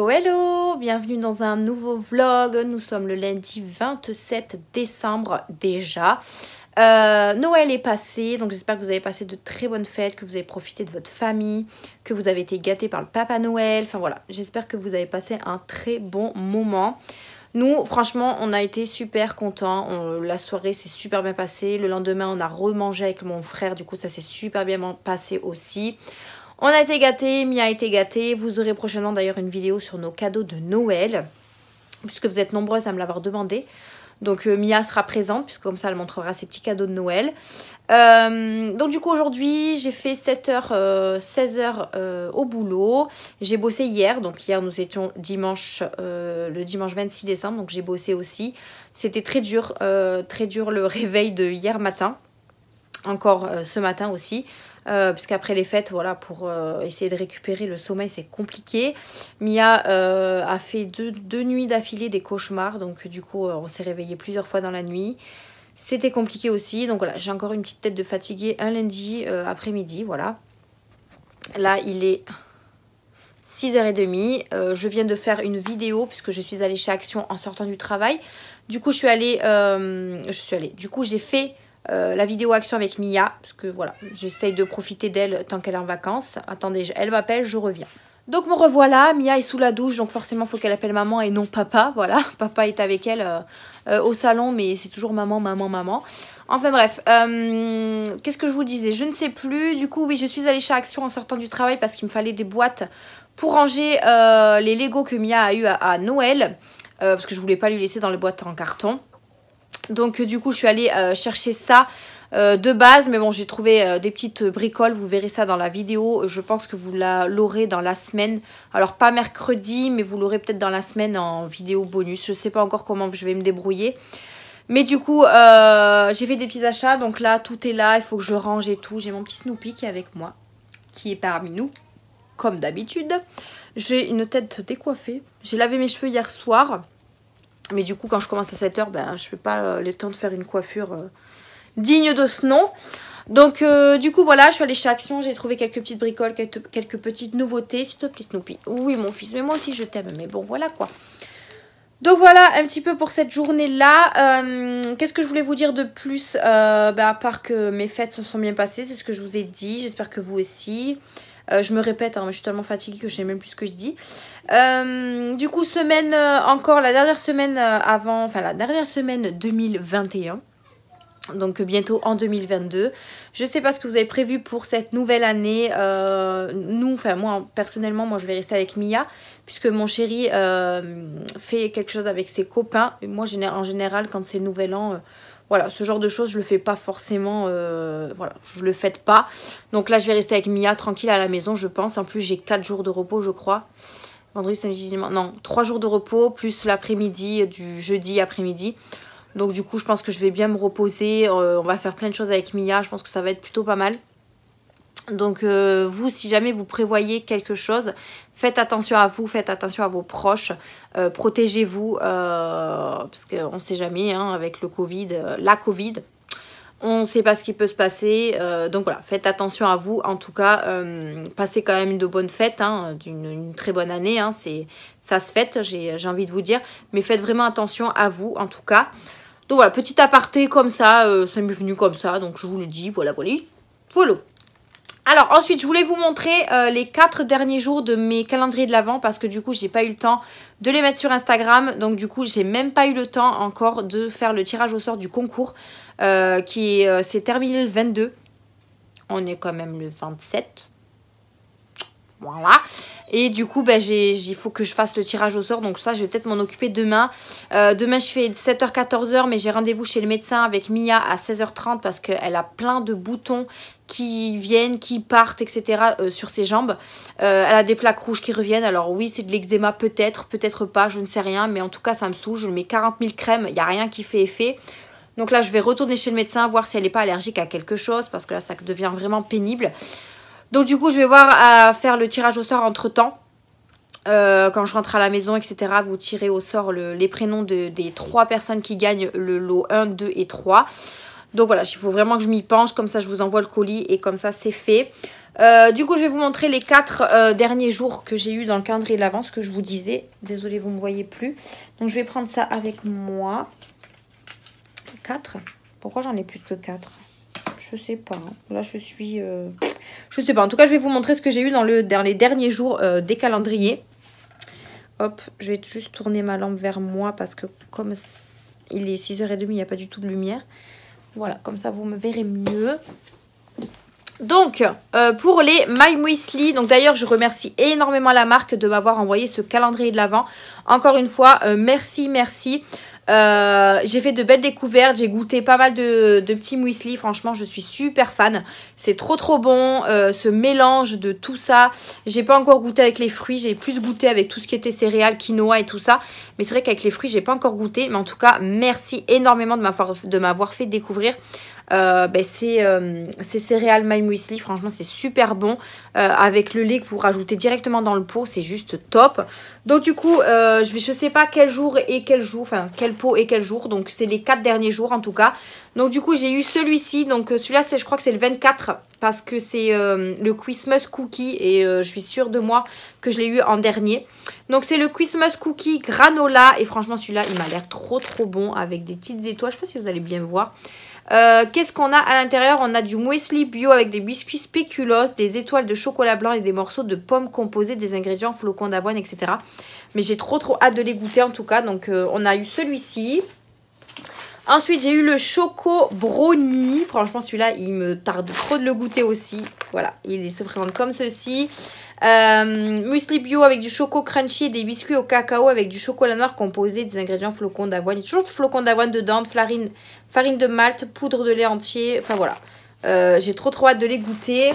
Hello, hello! Bienvenue dans un nouveau vlog. Nous sommes le lundi 27 décembre déjà. Noël est passé, donc j'espère que vous avez passé de très bonnes fêtes, que vous avez profité de votre famille, que vous avez été gâtés par le Papa Noël. Enfin voilà, j'espère que vous avez passé un très bon moment. Nous, franchement, on a été super contents. La soirée s'est super bien passée. Le lendemain, on a remangé avec mon frère. Du coup, ça s'est super bien passé aussi. On a été gâtés, Mia a été gâtée. Vous aurez prochainement d'ailleurs une vidéo sur nos cadeaux de Noël, puisque vous êtes nombreuses à me l'avoir demandé. Donc Mia sera présente, puisque comme ça elle montrera ses petits cadeaux de Noël. Donc du coup aujourd'hui j'ai fait 7h, 16h au boulot. J'ai bossé hier, donc hier nous étions dimanche, le dimanche 26 décembre, donc j'ai bossé aussi. C'était très dur le réveil de hier matin, encore ce matin aussi. Puisqu'après les fêtes, voilà, pour essayer de récupérer le sommeil, c'est compliqué. Mia a fait deux nuits d'affilée des cauchemars, donc du coup on s'est réveillé plusieurs fois dans la nuit. C'était compliqué aussi, donc voilà, j'ai encore une petite tête de fatiguée un lundi après-midi, voilà. Là il est 6h30, je viens de faire une vidéo puisque je suis allée chez Action en sortant du travail. Du coup du coup j'ai fait la vidéo Action avec Mia, parce que voilà, j'essaye de profiter d'elle tant qu'elle est en vacances. Attendez, elle m'appelle, je reviens. Donc me revoilà, Mia est sous la douche, donc forcément il faut qu'elle appelle maman et non papa, voilà. Papa est avec elle au salon, mais c'est toujours maman, maman, maman. Enfin bref, qu'est-ce que je vous disais? Je ne sais plus, du coup oui, je suis allée chez Action en sortant du travail parce qu'il me fallait des boîtes pour ranger les Lego que Mia a eu à Noël, parce que je voulais pas lui laisser dans les boîtes en carton. Donc du coup je suis allée chercher ça de base, mais bon j'ai trouvé des petites bricoles, vous verrez ça dans la vidéo. Je pense que vous l'aurez dans la semaine, alors pas mercredi, mais vous l'aurez peut-être dans la semaine en vidéo bonus. Je sais pas encore comment je vais me débrouiller, mais du coup j'ai fait des petits achats, donc là tout est là, il faut que je range et tout. J'ai mon petit Snoopy qui est avec moi, qui est parmi nous comme d'habitude. J'ai une tête décoiffée, j'ai lavé mes cheveux hier soir. Mais du coup, quand je commence à 7h, ben, je fais pas le temps de faire une coiffure digne de ce nom. Donc, du coup, voilà, je suis allée chez Action. J'ai trouvé quelques petites bricoles, quelques petites nouveautés. S'il te plaît, Snoopy. Oui, mon fils, mais moi aussi, je t'aime. Mais bon, voilà quoi. Donc, voilà un petit peu pour cette journée-là. Qu'est-ce que je voulais vous dire de plus à part que mes fêtes se sont bien passées. C'est ce que je vous ai dit. J'espère que vous aussi. Je me répète, hein, mais je suis tellement fatiguée que je sais même plus ce que je dis. Du coup, semaine encore, la dernière semaine la dernière semaine 2021. Donc bientôt en 2022. Je sais pas ce que vous avez prévu pour cette nouvelle année. Moi personnellement, moi je vais rester avec Mia, puisque mon chéri fait quelque chose avec ses copains. Et moi en général, quand c'est le nouvel an... voilà, ce genre de choses, je le fais pas forcément, voilà, je le fête pas. Donc là, je vais rester avec Mia tranquille à la maison, je pense. En plus, j'ai 4 jours de repos, je crois. Vendredi, samedi, dimanche, non, 3 jours de repos, plus l'après-midi du jeudi après-midi. Donc du coup, je pense que je vais bien me reposer. On va faire plein de choses avec Mia, je pense que ça va être plutôt pas mal. Donc vous, si jamais vous prévoyez quelque chose, faites attention à vous, faites attention à vos proches, protégez-vous, parce qu'on ne sait jamais, hein, avec le Covid, la Covid, on ne sait pas ce qui peut se passer. Donc voilà, faites attention à vous, en tout cas, passez quand même de bonnes fêtes, hein, une très bonne année, hein, ça se fête, j'ai envie de vous dire, mais faites vraiment attention à vous, en tout cas. Donc voilà, petit aparté comme ça, ça m'est venu comme ça, donc je vous le dis, voilà, voilà. Voilà. Alors ensuite je voulais vous montrer les 4 derniers jours de mes calendriers de l'Avent, parce que du coup j'ai pas eu le temps de les mettre sur Instagram. Donc du coup j'ai même pas eu le temps encore de faire le tirage au sort du concours qui s'est terminé le 22. On est quand même le 27. Voilà. Et du coup, il faut que je fasse le tirage au sort. Donc ça, je vais peut-être m'en occuper demain. Demain, je fais 7h, 14h. Mais j'ai rendez-vous chez le médecin avec Mia à 16h30 parce qu'elle a plein de boutons qui viennent, qui partent, etc. Sur ses jambes. Elle a des plaques rouges qui reviennent. Alors oui, c'est de l'eczéma peut-être, peut-être pas, je ne sais rien. Mais en tout cas, ça me saoule. Je mets 40 000 crèmes. Il n'y a rien qui fait effet. Donc là, je vais retourner chez le médecin, voir si elle n'est pas allergique à quelque chose. Parce que là, ça devient vraiment pénible. Donc du coup je vais voir à faire le tirage au sort entre temps. Quand je rentre à la maison, etc. Vous tirez au sort les prénoms des 3 personnes qui gagnent le lot 1, 2 et 3. Donc voilà, il faut vraiment que je m'y penche. Comme ça je vous envoie le colis et comme ça c'est fait. Du coup, je vais vous montrer les 4 derniers jours que j'ai eu dans le calendrier de l'Avent, ce que je vous disais. Désolée, vous ne me voyez plus. Donc, je vais prendre ça avec moi. 4. Pourquoi j'en ai plus que 4? Je sais pas. Là, je suis... Je sais pas. En tout cas, je vais vous montrer ce que j'ai eu dans les derniers jours des calendriers. Hop, je vais juste tourner ma lampe vers moi parce que comme il est 6h30, il n'y a pas du tout de lumière. Voilà, comme ça, vous me verrez mieux. Donc, pour les My Muesli, donc d'ailleurs, je remercie énormément la marque de m'avoir envoyé ce calendrier de l'Avent. Encore une fois, merci, merci. J'ai fait de belles découvertes, j'ai goûté pas mal de petits muesli, franchement je suis super fan, c'est trop bon, ce mélange de tout ça. J'ai pas encore goûté avec les fruits, j'ai plus goûté avec tout ce qui était céréales, quinoa et tout ça, mais c'est vrai qu'avec les fruits j'ai pas encore goûté, mais en tout cas merci énormément de m'avoir fait découvrir ces céréales My Muesli. Franchement c'est super bon, avec le lait que vous rajoutez directement dans le pot, c'est juste top. Donc du coup je sais pas quel jour et quel jour, enfin quel pot et quel jour, donc c'est les 4 derniers jours en tout cas. Donc du coup j'ai eu celui-ci, donc celui-là je crois que c'est le 24 parce que c'est le Christmas Cookie et je suis sûre de moi que je l'ai eu en dernier. Donc c'est le Christmas Cookie granola et franchement celui-là il m'a l'air trop bon avec des petites étoiles, je sais pas si vous allez bien voir. Qu'est-ce qu'on a à l'intérieur? On a du muesli bio avec des biscuits spéculoos, des étoiles de chocolat blanc et des morceaux de pommes composés des ingrédients flocons d'avoine, etc. Mais j'ai trop hâte de les goûter en tout cas. Donc on a eu celui-ci. Ensuite j'ai eu le choco brownie. Franchement celui-là il me tarde trop de le goûter aussi. Voilà, il se présente comme ceci. Muesli bio avec du choco crunchy et des biscuits au cacao avec du chocolat noir composé des ingrédients flocons d'avoine. Toujours de flocons d'avoine dedans, farine de malt, poudre de lait entier. Enfin voilà, j'ai trop hâte de les goûter.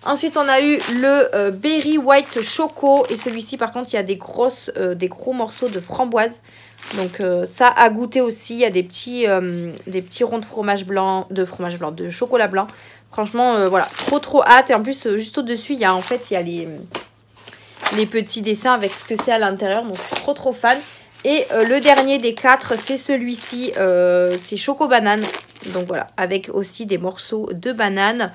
Ensuite on a eu le Berry White Choco et celui-ci par contre il y a des gros morceaux de framboise. Donc ça à goûter aussi, il y a des petits ronds de chocolat blanc. Franchement voilà, trop hâte. Et en plus juste au dessus il y a les petits dessins avec ce que c'est à l'intérieur. Donc je suis trop fan. Et le dernier des 4 c'est celui-ci, c'est Choco Banane. Donc voilà, avec aussi des morceaux de banane,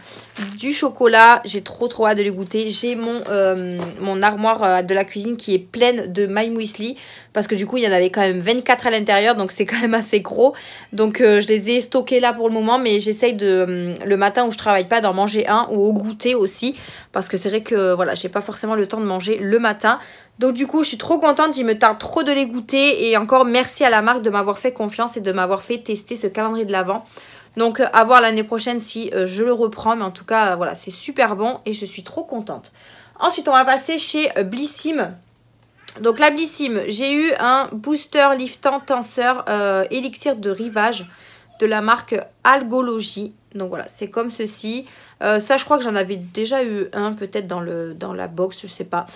du chocolat. J'ai trop hâte de les goûter. J'ai mon armoire de la cuisine qui est pleine de My Muesli. Parce que du coup, il y en avait quand même 24 à l'intérieur. Donc c'est quand même assez gros. Donc je les ai stockés là pour le moment. Mais j'essaye le matin où je travaille pas d'en manger un. Ou au goûter aussi. Parce que c'est vrai que voilà, j'ai pas forcément le temps de manger le matin. Donc du coup, je suis trop contente. Il me tarde trop de les goûter. Et encore merci à la marque de m'avoir fait confiance et de m'avoir fait tester ce calendrier de l'Avent. Donc à voir l'année prochaine si je le reprends. Mais en tout cas, voilà, c'est super bon et je suis trop contente. Ensuite, on va passer chez Blissim. Donc la Blissim, j'ai eu un booster liftant tenseur élixir de rivage de la marque Algologie. Donc voilà, c'est comme ceci. Ça, je crois que j'en avais déjà eu un peut-être dans la box, je sais pas.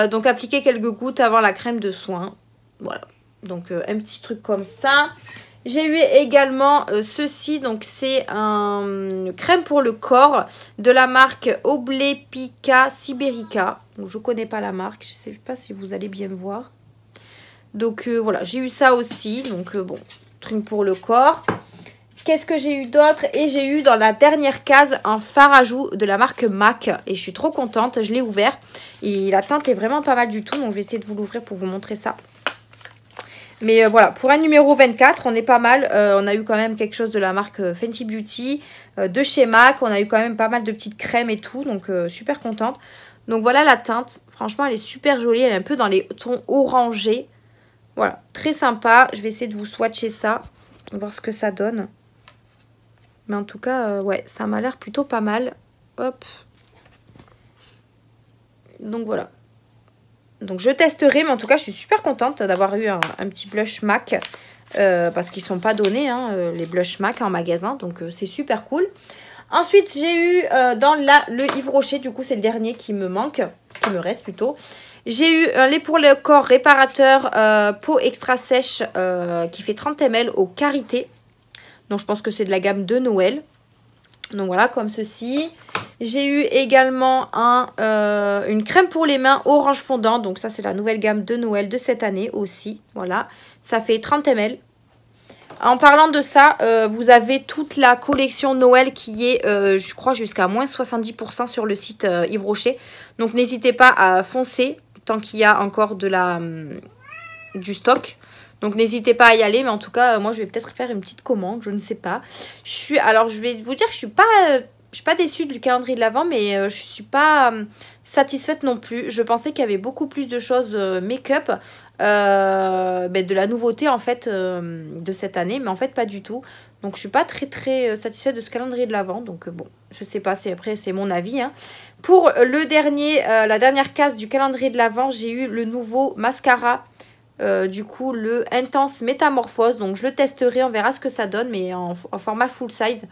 Donc appliquer quelques gouttes avant la crème de soin. Voilà, donc un petit truc comme ça. J'ai eu également ceci, donc c'est un crème pour le corps de la marque Oblepica Siberica. Donc, je ne connais pas la marque, je ne sais pas si vous allez bien me voir. Donc voilà, j'ai eu ça aussi, donc bon, truc pour le corps. Qu'est-ce que j'ai eu d'autre? Et j'ai eu dans la dernière case un fard à joues de la marque MAC. Et je suis trop contente, je l'ai ouvert. Et la teinte est vraiment pas mal du tout, donc je vais essayer de vous l'ouvrir pour vous montrer ça. Mais voilà, pour un numéro 24, on est pas mal. On a eu quand même quelque chose de la marque Fenty Beauty, de chez MAC. On a eu quand même pas mal de petites crèmes et tout, donc super contente. Donc voilà la teinte. Franchement, elle est super jolie. Elle est un peu dans les tons orangés. Voilà, très sympa. Je vais essayer de vous swatcher ça, voir ce que ça donne. Mais en tout cas, ouais, ça m'a l'air plutôt pas mal. Hop. Donc voilà. Donc je testerai, mais en tout cas je suis super contente d'avoir eu un petit blush MAC. Parce qu'ils ne sont pas donnés, hein, les blush MAC en magasin. Donc c'est super cool. Ensuite j'ai eu dans le Yves Rocher, du coup c'est le dernier qui me manque. Qui me reste plutôt. J'ai eu un lait pour le corps réparateur peau extra sèche qui fait 30 ml au karité. Donc je pense que c'est de la gamme de Noël. Donc voilà, comme ceci. J'ai eu également une crème pour les mains orange fondant. Donc ça, c'est la nouvelle gamme de Noël de cette année aussi. Voilà, ça fait 30 ml. En parlant de ça, vous avez toute la collection Noël qui est, je crois, jusqu'à moins 70% sur le site Yves Rocher. Donc n'hésitez pas à foncer tant qu'il y a encore du stock. Donc n'hésitez pas à y aller, mais en tout cas, moi je vais peut-être faire une petite commande, je ne sais pas. Alors je vais vous dire que je suis pas déçue du calendrier de l'Avent, mais je suis pas satisfaite non plus. Je pensais qu'il y avait beaucoup plus de choses make-up, de la nouveauté en fait de cette année, mais en fait pas du tout. Donc je suis pas très satisfaite de ce calendrier de l'Avent, donc bon, je sais pas, après c'est mon avis, hein. Pour la dernière case du calendrier de l'Avent, j'ai eu le nouveau mascara. Du coup le Intense Métamorphose, donc je le testerai, on verra ce que ça donne, mais en format full size.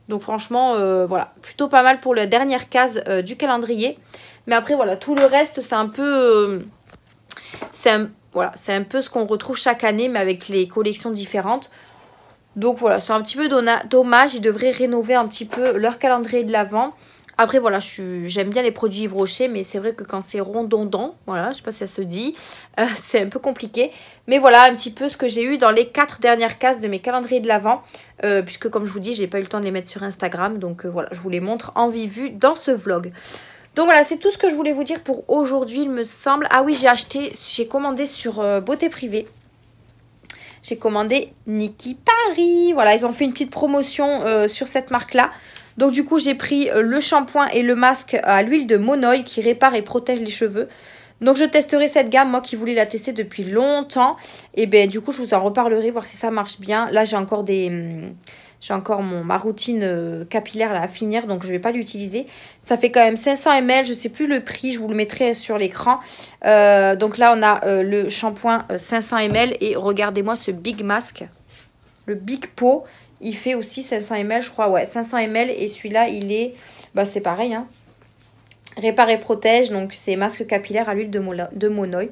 Donc franchement voilà, plutôt pas mal pour la dernière case du calendrier. Mais après voilà, tout le reste c'est un peu voilà, c'est un peu ce qu'on retrouve chaque année, mais avec les collections différentes. Donc voilà, c'est un petit peu dommage, ils devraient rénover un petit peu leur calendrier de l'Avent. Après voilà, j'aime bien les produits Yves Rocher, mais c'est vrai que quand c'est redondant, voilà, je sais pas si ça se dit, c'est un peu compliqué. Mais voilà un petit peu ce que j'ai eu dans les 4 dernières cases de mes calendriers de l'Avent, puisque comme je vous dis, j'ai pas eu le temps de les mettre sur Instagram, donc voilà, je vous les montre en visu dans ce vlog. Donc voilà, c'est tout ce que je voulais vous dire pour aujourd'hui, il me semble. Ah oui, j'ai commandé sur Beauté Privée. J'ai commandé Nikki Paris. Voilà, ils ont fait une petite promotion sur cette marque-là. Donc du coup, j'ai pris le shampoing et le masque à l'huile de Monoï qui répare et protège les cheveux. Donc je testerai cette gamme, moi qui voulais la tester depuis longtemps. Et ben du coup, je vous en reparlerai, voir si ça marche bien. Là, j'ai encore ma routine capillaire là, à finir, donc je ne vais pas l'utiliser. Ça fait quand même 500 ml, je ne sais plus le prix, je vous le mettrai sur l'écran. Donc là, on a le shampoing 500 ml et regardez-moi ce Big Mask, le Big Pot. Il fait aussi 500 ml, je crois, ouais, 500 ml. Et celui-là, il est, c'est pareil, hein. Répare et protège, donc c'est masque capillaire à l'huile de Monoï.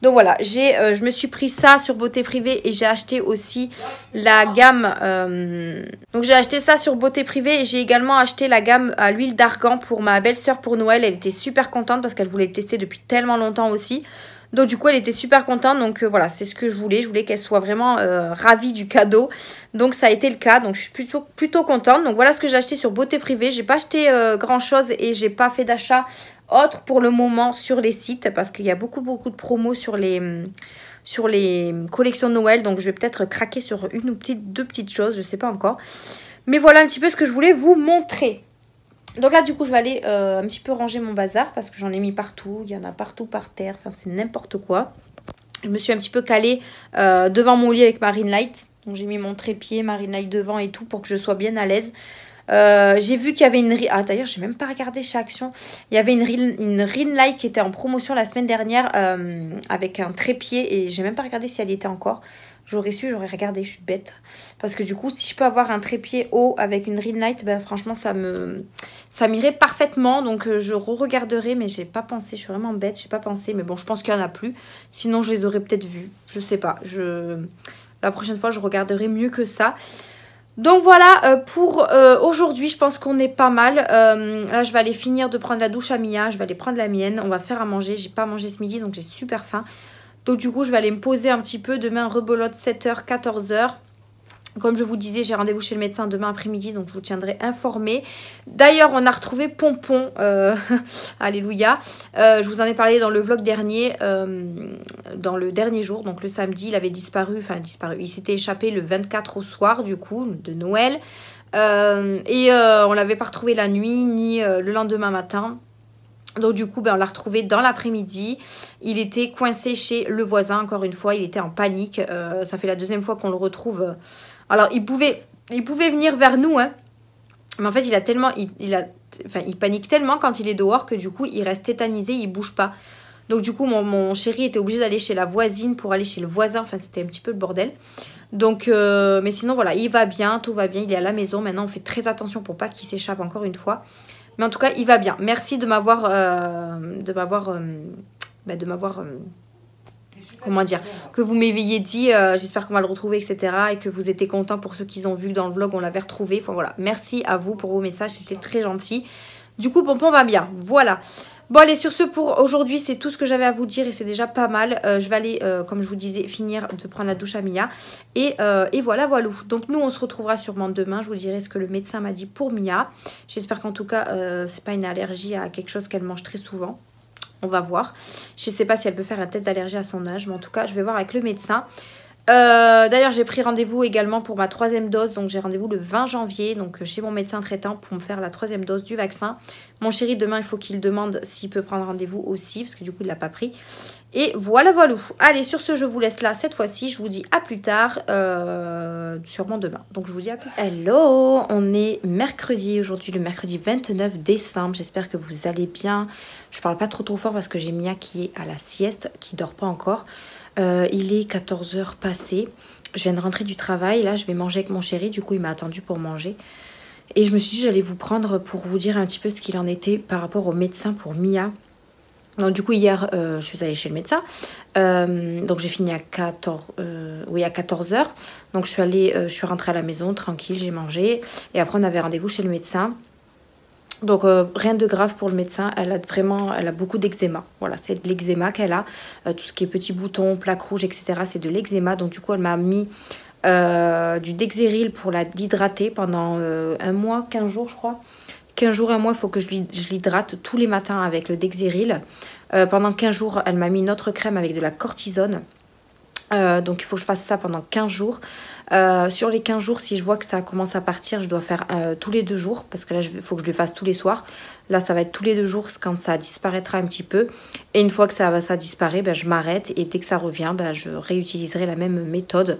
Donc voilà, je me suis pris ça sur Beauté Privée et j'ai acheté aussi la gamme. Donc j'ai acheté ça sur Beauté Privée et j'ai également acheté la gamme à l'huile d'argan pour ma belle-sœur pour Noël. Elle était super contente parce qu'elle voulait le tester depuis tellement longtemps aussi. Donc du coup elle était super contente, donc voilà, c'est ce que je voulais qu'elle soit vraiment ravie du cadeau. Donc ça a été le cas, donc je suis plutôt contente. Donc voilà ce que j'ai acheté sur Beauté Privée. J'ai pas acheté grand chose et j'ai pas fait d'achat autre pour le moment sur les sites parce qu'il y a beaucoup de promos sur les collections de Noël. Donc je vais peut-être craquer sur une ou deux petites choses, je sais pas encore. Mais voilà un petit peu ce que je voulais vous montrer. Donc là du coup je vais aller un petit peu ranger mon bazar parce que j'en ai mis partout, il y en a partout par terre, enfin c'est n'importe quoi. Je me suis un petit peu calée devant mon lit avec ma ring light, donc j'ai mis mon trépied, ma ring light devant et tout pour que je sois bien à l'aise. J'ai vu qu'il y avait ah d'ailleurs j'ai même pas regardé chez Action, il y avait une ring light qui était en promotion la semaine dernière avec un trépied et j'ai même pas regardé si elle y était encore. J'aurais su, j'aurais regardé, je suis bête. Parce que du coup, si je peux avoir un trépied haut avec une ring light, franchement, ça m'irait parfaitement. Donc, je re-regarderai, mais j'ai pas pensé. Je suis vraiment bête, j'ai pas pensé. Mais bon, je pense qu'il y en a plus. Sinon, je les aurais peut-être vus. Je sais pas. La prochaine fois, je regarderai mieux que ça. Donc voilà, pour aujourd'hui, je pense qu'on est pas mal. Là, je vais aller finir de prendre la douche à Mia. Je vais aller prendre la mienne. On va faire à manger. J'ai pas mangé ce midi, donc j'ai super faim. Donc du coup, je vais aller me poser un petit peu. Demain, rebelote 7h, 14h. Comme je vous disais, j'ai rendez-vous chez le médecin demain après-midi. Donc je vous tiendrai informée. D'ailleurs, on a retrouvé Pompon. Alléluia. Je vous en ai parlé dans le vlog dernier. Dans le dernier jour, donc le samedi, il avait disparu. Enfin, disparu. Il s'était échappé le 24 au soir, du coup, de Noël. On l'avait pas retrouvé la nuit, ni le lendemain matin. Donc du coup, on l'a retrouvé dans l'après-midi. Il était coincé chez le voisin, encore une fois. Il était en panique. Ça fait la deuxième fois qu'on le retrouve. Alors, il pouvait venir vers nous, hein. Mais en fait, il panique tellement quand il est dehors que du coup, il reste tétanisé, il bouge pas. Donc du coup, mon chéri était obligé d'aller chez la voisine pour aller chez le voisin. Enfin, c'était un petit peu le bordel. Donc, mais sinon, voilà, il va bien, tout va bien. Il est à la maison. Maintenant, on fait très attention pour pas qu'il s'échappe encore une fois. Mais en tout cas, il va bien. Merci de m'avoir... comment dire, que vous m'ayez dit, j'espère qu'on va le retrouver, etc. Et que vous étiez contents pour ceux qui ont vu dans le vlog, on l'avait retrouvé. Enfin voilà, merci à vous pour vos messages, c'était très gentil. Du coup, Pompon va bien, voilà. Bon allez, sur ce pour aujourd'hui, c'est tout ce que j'avais à vous dire et c'est déjà pas mal. Je vais aller, comme je vous disais, finir de prendre la douche à Mia. Et voilà. Donc nous, on se retrouvera sûrement demain. Je vous dirai ce que le médecin m'a dit pour Mia. J'espère qu'en tout cas, c'est pas une allergie à quelque chose qu'elle mange très souvent. On va voir. Je sais pas si elle peut faire un test d'allergie à son âge, mais en tout cas, je vais voir avec le médecin. D'ailleurs, j'ai pris rendez-vous également pour ma 3e dose. Donc, j'ai rendez-vous le 20 janvier donc chez mon médecin traitant pour me faire la 3e dose du vaccin. Mon chéri, demain, il faut qu'il demande s'il peut prendre rendez-vous aussi parce que du coup, il ne l'a pas pris. Et voilà. Allez, sur ce, je vous laisse là cette fois-ci. Je vous dis à plus tard, sûrement demain. Donc, je vous dis à plus tard. Hello, on est mercredi aujourd'hui, le mercredi 29 décembre. J'espère que vous allez bien. Je parle pas trop fort parce que j'ai Mia qui est à la sieste, qui dort pas encore. Il est 14 h passées. Je viens de rentrer du travail. Là, je vais manger avec mon chéri. Du coup, il m'a attendu pour manger. Et je me suis dit, j'allais vous prendre pour vous dire un petit peu ce qu'il en était par rapport au médecin pour Mia. Donc, du coup, hier, je suis allée chez le médecin. Donc, j'ai fini à 14 h. Donc, je suis rentrée à la maison, tranquille, j'ai mangé. Et après, on avait rendez-vous chez le médecin. Donc rien de grave pour le médecin, elle a beaucoup d'eczéma. Voilà, c'est de l'eczéma qu'elle a. Tout ce qui est petits boutons, plaques rouges, etc. c'est de l'eczéma. Donc du coup, elle m'a mis du Dexéril pour l'hydrater pendant 1 mois, 15 jours je crois. 15 jours, 1 mois, il faut que je l'hydrate tous les matins avec le Dexéril. Pendant 15 jours, elle m'a mis une autre crème avec de la cortisone. Donc il faut que je fasse ça pendant 15 jours. Sur les 15 jours, si je vois que ça commence à partir, je dois faire tous les 2 jours. Parce que là, il faut que je le fasse tous les soirs. Là, ça va être tous les 2 jours quand ça disparaîtra un petit peu. Et une fois que ça disparaît, ben, je m'arrête. Et dès que ça revient, ben, je réutiliserai la même méthode.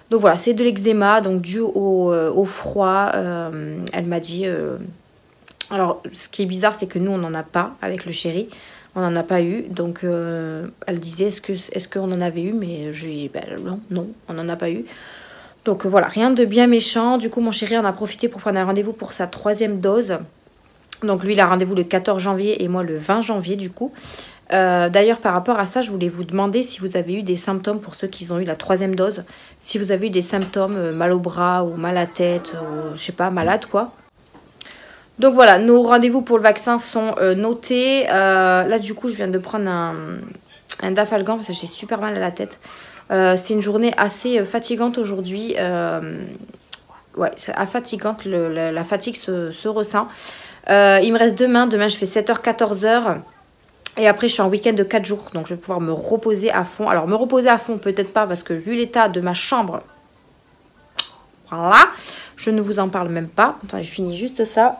Donc voilà, c'est de l'eczéma, donc dû au froid. Elle m'a dit... Alors, ce qui est bizarre, c'est que nous, on n'en a pas avec le chéri. On n'en a pas eu, donc elle disait est-ce qu'on en avait eu, mais je lui ai dit ben, non, on n'en a pas eu. Donc voilà, rien de bien méchant. Du coup, mon chéri en a profité pour prendre un rendez-vous pour sa 3e dose. Donc lui, il a rendez-vous le 14 janvier et moi le 20 janvier du coup. D'ailleurs, par rapport à ça, je voulais vous demander si vous avez eu des symptômes pour ceux qui ont eu la 3e dose. Si vous avez eu des symptômes, mal au bras ou mal à la tête, ou je sais pas, malade quoi. Donc voilà, nos rendez-vous pour le vaccin sont notés. Là, du coup, je viens de prendre un Dafalgan parce que j'ai super mal à la tête. C'est une journée assez fatigante aujourd'hui. Ouais, c'est fatigante. La fatigue se ressent. Il me reste demain. Demain, je fais 7 h, 14 h. Et après, je suis en week-end de 4 jours. Donc, je vais pouvoir me reposer à fond. Alors, me reposer à fond, peut-être pas parce que vu l'état de ma chambre, voilà, je ne vous en parle même pas. Attendez, je finis juste ça.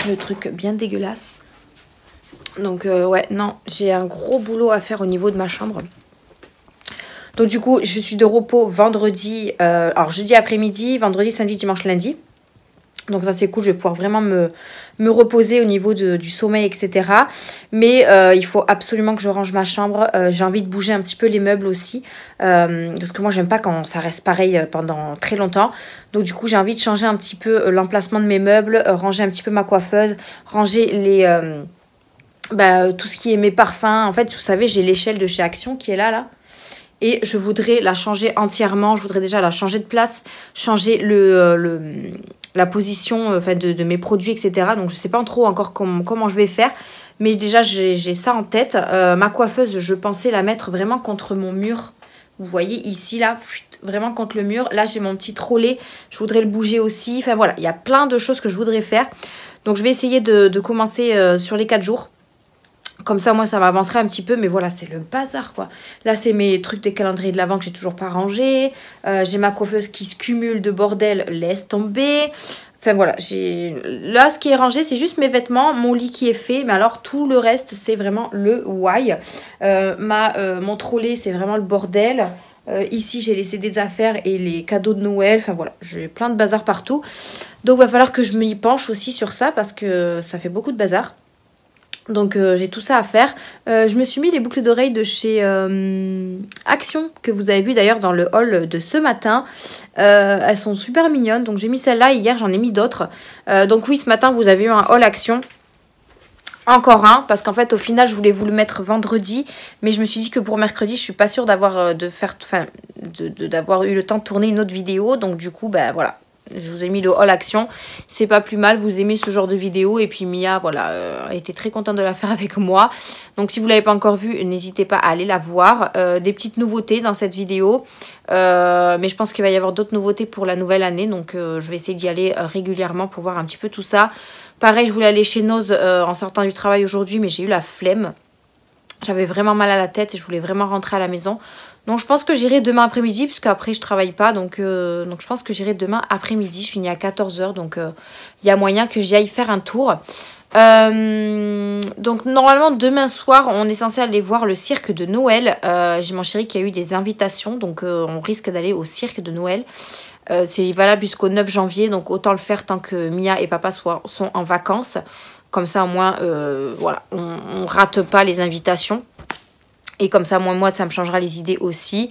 Le truc bien dégueulasse. Donc ouais, non, j'ai un gros boulot à faire au niveau de ma chambre. Donc du coup, je suis de repos vendredi, alors jeudi après-midi, vendredi, samedi, dimanche, lundi. Donc ça c'est cool, je vais pouvoir vraiment me reposer au niveau du sommeil, etc. Mais il faut absolument que je range ma chambre. J'ai envie de bouger un petit peu les meubles aussi. Parce que moi j'aime pas quand ça reste pareil pendant très longtemps. Donc du coup j'ai envie de changer un petit peu l'emplacement de mes meubles, ranger un petit peu ma coiffeuse, ranger tout ce qui est mes parfums. En fait, vous savez, j'ai l'échelle de chez Action qui est là. Et je voudrais la changer entièrement. Je voudrais déjà la changer de place, changer la position de mes produits, etc. Donc, je ne sais pas trop encore comment je vais faire. Mais déjà, j'ai ça en tête. Ma coiffeuse, je pensais la mettre vraiment contre mon mur. Vous voyez, ici, là, vraiment contre le mur. Là, j'ai mon petit trolley. Je voudrais le bouger aussi. Enfin, voilà, il y a plein de choses que je voudrais faire. Donc, je vais essayer de commencer sur les 4 jours. Comme ça, moi, ça m'avancerait un petit peu. Mais voilà, c'est le bazar, quoi. Là, c'est mes trucs des calendriers de l'Avent que j'ai toujours pas rangés. J'ai ma coiffeuse qui se cumule de bordel. Laisse tomber. Enfin, voilà. Là, ce qui est rangé, c'est juste mes vêtements. Mon lit qui est fait. Mais alors, tout le reste, c'est vraiment le why. Mon trolley, c'est vraiment le bordel. Ici, j'ai laissé des affaires et les cadeaux de Noël. Enfin, voilà. J'ai plein de bazar partout. Donc, il va falloir que je m'y penche aussi sur ça parce que ça fait beaucoup de bazar. Donc j'ai tout ça à faire. Je me suis mis les boucles d'oreilles de chez Action, que vous avez vu d'ailleurs dans le haul de ce matin. Elles sont super mignonnes, donc j'ai mis celle-là. Hier j'en ai mis d'autres. Donc oui, ce matin vous avez eu un haul Action. Encore un, parce qu'en fait au final je voulais vous le mettre vendredi. Mais je me suis dit que pour mercredi je suis pas sûre d'avoir eu le temps de tourner une autre vidéo. Donc du coup voilà. je vous ai mis le haul action. C'est pas plus mal, vous aimez ce genre de vidéo. Et puis Mia, voilà, a été très contente de la faire avec moi. Donc si vous l'avez pas encore vue, n'hésitez pas à aller la voir. Des petites nouveautés dans cette vidéo. Mais je pense qu'il va y avoir d'autres nouveautés pour la nouvelle année. Donc je vais essayer d'y aller régulièrement pour voir un petit peu tout ça. Pareil, je voulais aller chez Noz en sortant du travail aujourd'hui, mais j'ai eu la flemme. J'avais vraiment mal à la tête et je voulais vraiment rentrer à la maison. Donc je pense que j'irai demain après-midi, puisque après je travaille pas. Donc je pense que j'irai demain après-midi. Je finis à 14 h, donc il y a moyen que j'y aille faire un tour. Donc normalement demain soir, on est censé aller voir le cirque de Noël. J'ai mon chéri qui a eu des invitations, donc on risque d'aller au cirque de Noël. C'est valable jusqu'au 9 janvier, donc autant le faire tant que Mia et papa sont en vacances. Comme ça, au moins, voilà, on rate pas les invitations. Et comme ça, moi, ça me changera les idées aussi.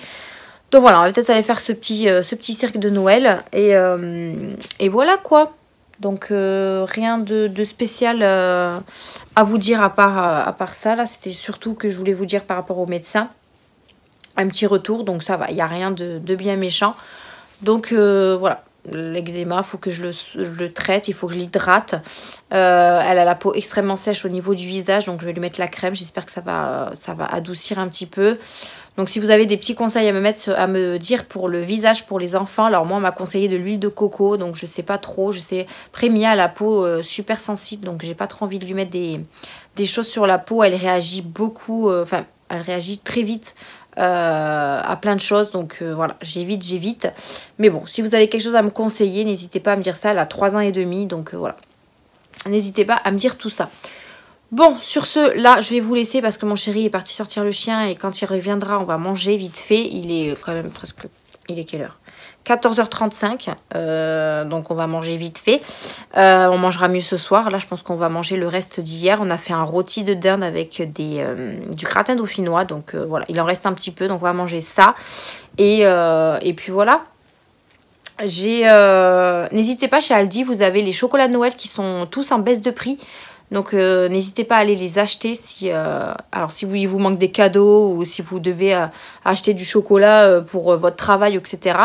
Donc voilà, on va peut-être aller faire ce petit cirque de Noël. Et voilà quoi. Donc rien de spécial à vous dire à part ça. Là, c'était surtout que je voulais vous dire par rapport au médecin. Un petit retour, donc ça va, il n'y a rien de bien méchant. Donc voilà. L'eczéma, il faut que je le traite, il faut que je l'hydrate. Elle a la peau extrêmement sèche au niveau du visage, donc je vais lui mettre la crème. J'espère que ça va adoucir un petit peu. Donc si vous avez des petits conseils à me dire pour le visage, pour les enfants, alors moi on m'a conseillé de l'huile de coco, donc je sais pas trop. Après Mia a la peau super sensible, donc j'ai pas trop envie de lui mettre des choses sur la peau. Elle réagit beaucoup, elle réagit très vite à plein de choses, donc voilà, j'évite. Mais bon, si vous avez quelque chose à me conseiller, n'hésitez pas à me dire ça. Elle a 3 ans et demi, donc voilà, n'hésitez pas à me dire tout ça. Bon, sur ce, là, je vais vous laisser parce que mon chéri est parti sortir le chien et quand il reviendra, on va manger vite fait. Il est quand même presque... Il est quelle heure ? 14 h 35, donc on va manger vite fait. On mangera mieux ce soir. Là, je pense qu'on va manger le reste d'hier. On a fait un rôti de dinde avec du gratin dauphinois. Donc voilà, il en reste un petit peu, donc on va manger ça. Et puis voilà. N'hésitez pas, chez Aldi, vous avez les chocolats de Noël qui sont tous en baisse de prix. Donc n'hésitez pas à aller les acheter si il vous manque des cadeaux ou si vous devez acheter du chocolat pour votre travail, etc.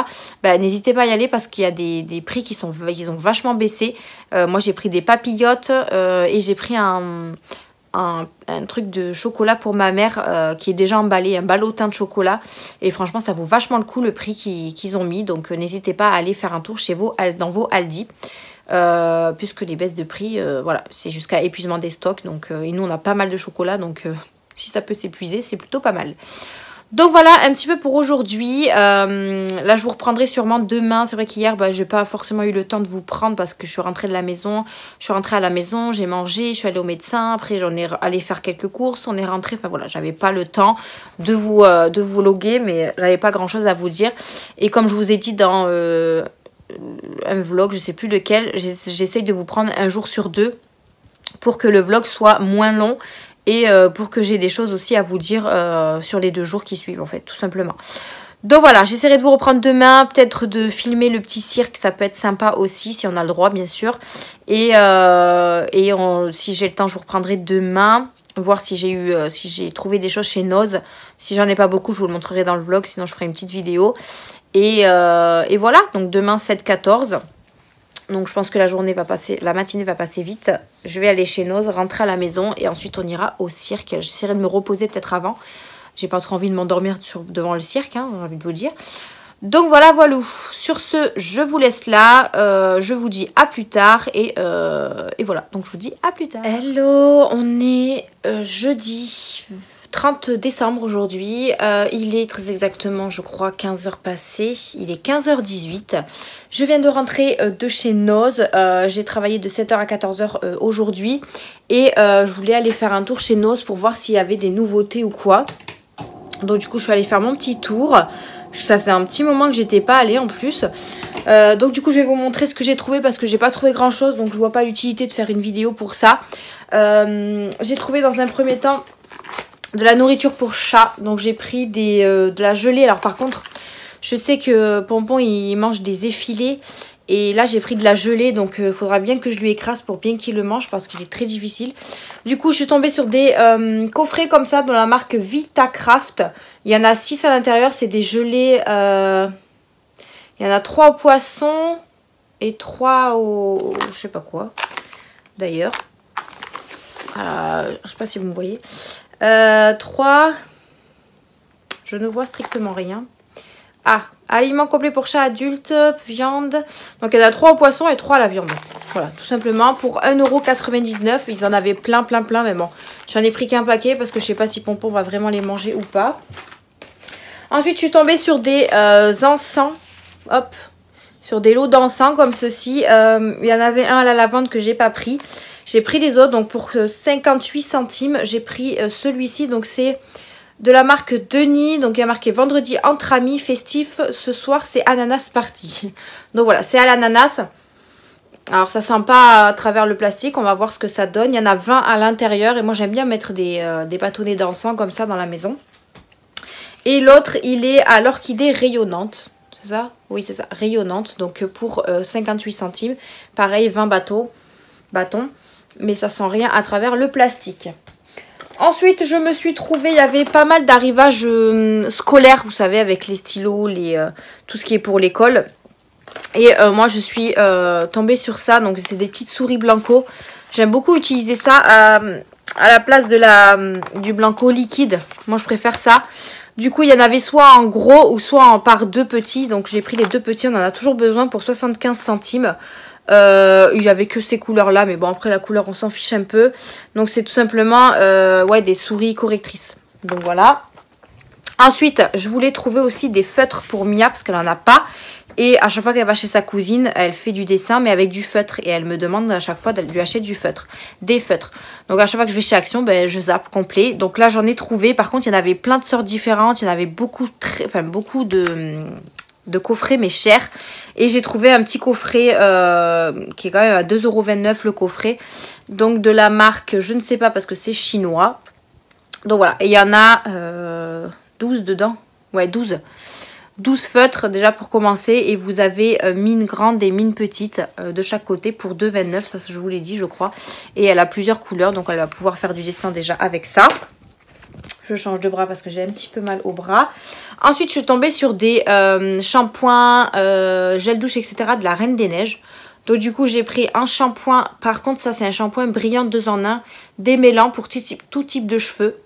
N'hésitez pas à y aller parce qu'il y a des prix qui ont vachement baissé. Moi j'ai pris des papillotes et j'ai pris un truc de chocolat pour ma mère qui est déjà emballé, un ballotin de chocolat. Et franchement ça vaut vachement le coup le prix qu'ils ont mis. Donc n'hésitez pas à aller faire un tour dans vos Aldi. Puisque les baisses de prix, voilà, c'est jusqu'à épuisement des stocks. Donc, et nous, on a pas mal de chocolat. Donc, si ça peut s'épuiser, c'est plutôt pas mal. Donc, voilà, un petit peu pour aujourd'hui. Là, je vous reprendrai sûrement demain. C'est vrai qu'hier, j'ai pas forcément eu le temps de vous prendre parce que je suis rentrée de la maison. Je suis rentrée à la maison, j'ai mangé, je suis allée au médecin. Après, j'en ai allé faire quelques courses. On est rentré. Enfin, voilà, j'avais pas le temps de vous vloguer, mais j'avais pas grand-chose à vous dire. Et comme je vous ai dit dans... un vlog, je sais plus lequel, j'essaye de vous prendre un jour sur 2 pour que le vlog soit moins long et pour que j'ai des choses aussi à vous dire sur les 2 jours qui suivent en fait, tout simplement. Donc voilà, j'essaierai de vous reprendre demain, peut-être de filmer le petit cirque, ça peut être sympa aussi si on a le droit bien sûr. Et si j'ai le temps, je vous reprendrai demain. Voir si j'ai trouvé des choses chez Noz. Si j'en ai pas beaucoup, je vous le montrerai dans le vlog. Sinon, je ferai une petite vidéo. Et voilà. Donc, demain, 7-14. Donc, je pense que la matinée va passer vite. Je vais aller chez Noz, rentrer à la maison. Et ensuite, on ira au cirque. J'essaierai de me reposer peut-être avant. J'ai pas trop envie de m'endormir devant le cirque, hein, j'ai envie de vous dire. Donc voilà, voilà. Sur ce, je vous laisse là. Je vous dis à plus tard. Et voilà, donc je vous dis à plus tard. Hello, on est jeudi 30 décembre aujourd'hui. Il est très exactement, je crois, 15 h passées. Il est 15 h 18. Je viens de rentrer de chez Noz. J'ai travaillé de 7 h à 14 h aujourd'hui. Et je voulais aller faire un tour chez Noz pour voir s'il y avait des nouveautés ou quoi. Donc du coup, je suis allée faire mon petit tour. Ça faisait un petit moment que j'étais pas allée en plus. Donc du coup je vais vous montrer ce que j'ai trouvé parce que j'ai pas trouvé grand chose. Donc je vois pas l'utilité de faire une vidéo pour ça. J'ai trouvé dans un premier temps de la nourriture pour chat. Donc j'ai pris de la gelée. Alors par contre je sais que Pompon il mange des effilés. Et là j'ai pris de la gelée. Donc il faudra bien que je lui écrase pour bien qu'il le mange parce qu'il est très difficile. Du coup je suis tombée sur des coffrets comme ça de la marque Vitacraft. Il y en a 6 à l'intérieur, c'est des gelées. Il y en a 3 au poisson. et 3 au... je sais pas quoi. D'ailleurs. Je sais pas si vous me voyez. 3... Je ne vois strictement rien. Ah, aliments complets pour chat adulte, viande. Donc il y en a 3 au poisson et 3 à la viande. Voilà, tout simplement pour 1,99 €. Ils en avaient plein, mais bon. J'en ai pris qu'un paquet parce que je sais pas si Pompon va vraiment les manger ou pas. Ensuite, je suis tombée sur des encens. Hop, sur des lots d'encens comme ceci. Il y en avait un à la lavande que j'ai pas pris. J'ai pris les autres, donc pour 58 centimes, j'ai pris celui-ci. Donc c'est de la marque Denis, donc il y a marqué vendredi entre amis, festif, ce soir c'est ananas party. Donc voilà, c'est à l'ananas. Alors ça sent pas à travers le plastique, on va voir ce que ça donne. Il y en a 20 à l'intérieur et moi j'aime bien mettre des bâtonnets d'encens comme ça dans la maison. Et l'autre il est à l'orchidée rayonnante, c'est ça? Oui c'est ça, rayonnante, donc pour 58 centimes. Pareil 20 bâtons, mais ça sent rien à travers le plastique. Ensuite, je me suis trouvée, il y avait pas mal d'arrivages scolaires, vous savez, avec les stylos, tout ce qui est pour l'école. Et moi, je suis tombée sur ça, donc c'est des petites souris Blanco. J'aime beaucoup utiliser ça à la place du Blanco liquide. Moi, je préfère ça. Du coup, il y en avait soit en gros ou soit en par 2 petits. Donc, j'ai pris les 2 petits, on en a toujours besoin pour 75 centimes. Il n'y avait que ces couleurs là, mais bon après la couleur on s'en fiche un peu. Donc c'est tout simplement ouais, des souris correctrices. Donc voilà. Ensuite je voulais trouver aussi des feutres pour Mia parce qu'elle n'en a pas. Et à chaque fois qu'elle va chez sa cousine, elle fait du dessin mais avec du feutre. Et elle me demande à chaque fois de lui acheter du feutre, des feutres. Donc à chaque fois que je vais chez Action, ben, je zappe complet. Donc là j'en ai trouvé. Par contre il y en avait plein de sortes différentes. Il y en avait beaucoup de coffrets mais cher. Et j'ai trouvé un petit coffret qui est quand même à 2,29 € le coffret. Donc de la marque, je ne sais pas parce que c'est chinois. Donc voilà, et il y en a 12 dedans. Ouais, 12. 12 feutres déjà pour commencer. Et vous avez mine grande et mine petite de chaque côté pour 2,29 €. Ça je vous l'ai dit je crois. Et elle a plusieurs couleurs donc elle va pouvoir faire du dessin déjà avec ça. Je change de bras parce que j'ai un petit peu mal au bras. Ensuite, je suis tombée sur des shampoings, gel douche, etc. de la Reine des Neiges. Donc du coup, j'ai pris un shampoing. Par contre, ça, c'est un shampoing brillant 2 en 1. Démêlant pour tout type de cheveux.